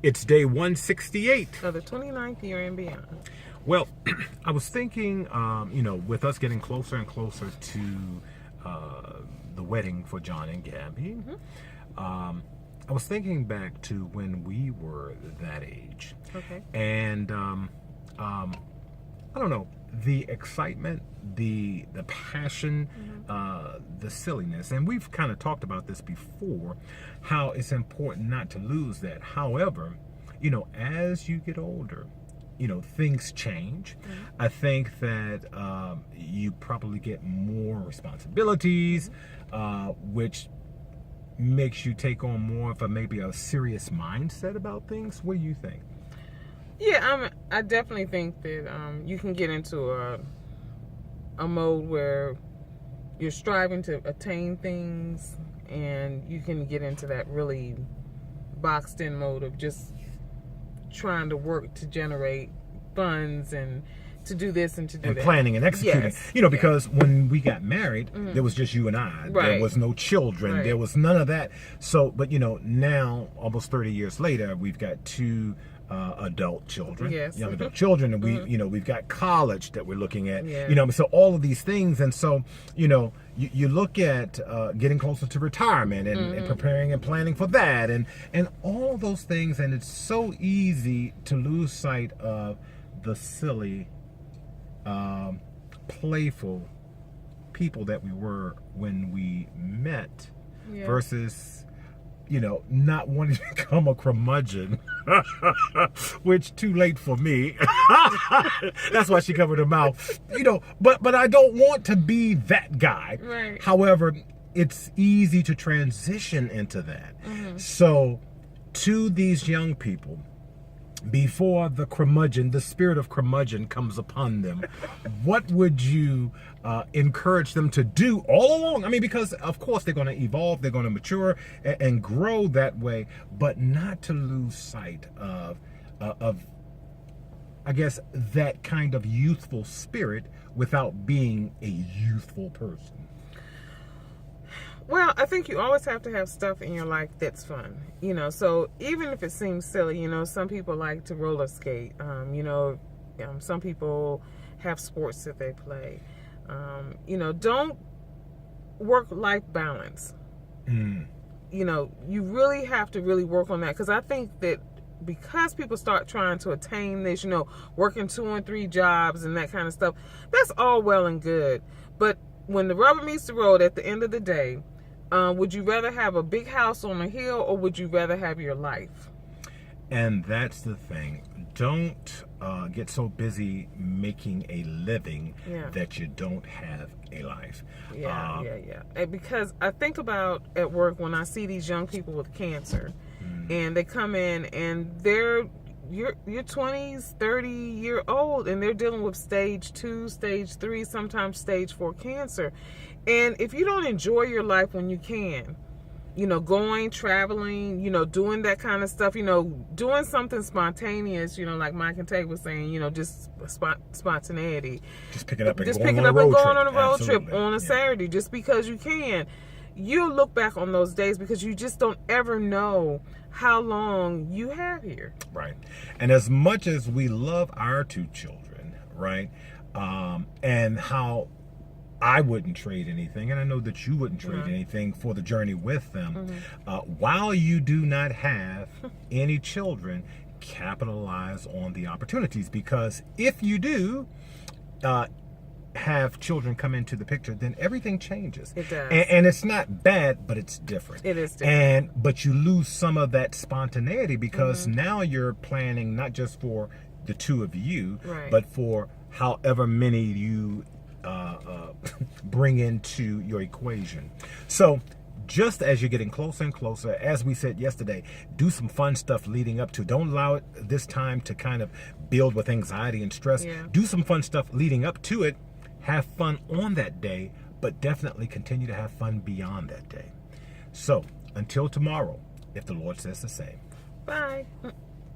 It's day 168 of the 29th year and beyond. Well, I was thinking, with us getting closer and closer to the wedding for John and Gabby, I was thinking back to when we were that age. Okay. And I don't know, the excitement, the passion, the silliness, and we've kind of talked about this before, how it's important not to lose that. However, as you get older, things change. I think that you probably get more responsibilities, which makes you take on more of maybe a serious mindset about things. What do you think? Yeah, I definitely think that you can get into a mode where you're striving to attain things, and you can get into that really boxed in mode of just trying to work to generate funds and to do this and to do and that. Planning and executing. Yes. Because when we got married, there was just you and I. Right. There was no children. Right. There was none of that. So, but now, almost 30 years later, we've got two adult children, Yes. young adult children, and we've got college that we're looking at. Yeah. So all of these things, and so you look at getting closer to retirement and preparing and planning for that, and all those things, and it's so easy to lose sight of the silly, playful people that we were when we met, versus not wanting to become a curmudgeon, which too late for me. That's why she covered her mouth. But I don't want to be that guy. Right. However, it's easy to transition into that. So to these young people, before the spirit of curmudgeon comes upon them, what would you encourage them to do all along? I mean, because of course they're going to evolve, they're going to mature and grow that way, but not to lose sight of I guess, that kind of youthful spirit without being a youthful person. Well, I think you always have to have stuff in your life that's fun, so even if it seems silly, some people like to roller skate, some people have sports that they play, don't work-life balance. You really have to really work on that, because I think that because people start trying to attain this, working 2 and 3 jobs and that kind of stuff, that's all well and good, but when the rubber meets the road at the end of the day, would you rather have a big house on a hill, or would you rather have your life? And that's the thing. Don't get so busy making a living that you don't have a life. Yeah. And because I think about at work when I see these young people with cancer, and they come in and they're your 20s, 30-year-old, and they're dealing with stage 2, stage 3, sometimes stage 4 cancer. And if you don't enjoy your life when you can, going, traveling, doing that kind of stuff, doing something spontaneous, like Mike and Tay was saying, just spontaneity. Just picking up and going on a road trip on a Saturday, just because you can. You'll look back on those days because you just don't ever know how long you have here. Right. And as much as we love our 2 children, right, and how I wouldn't trade anything, and I know that you wouldn't trade anything for the journey with them, while you do not have any children, capitalize on the opportunities, because if you do have children come into the picture, then everything changes. It does. And it's not bad, but it's different. It is different. But you lose some of that spontaneity, because now you're planning not just for the 2 of you, but for however many you bring into your equation. So just as you're getting closer and closer, as we said yesterday, do some fun stuff leading up to. Don't allow it this time to kind of build with anxiety and stress. Do some fun stuff leading up to it. Have fun on that day, but definitely continue to have fun beyond that day. So until tomorrow, if the Lord says the same. Bye.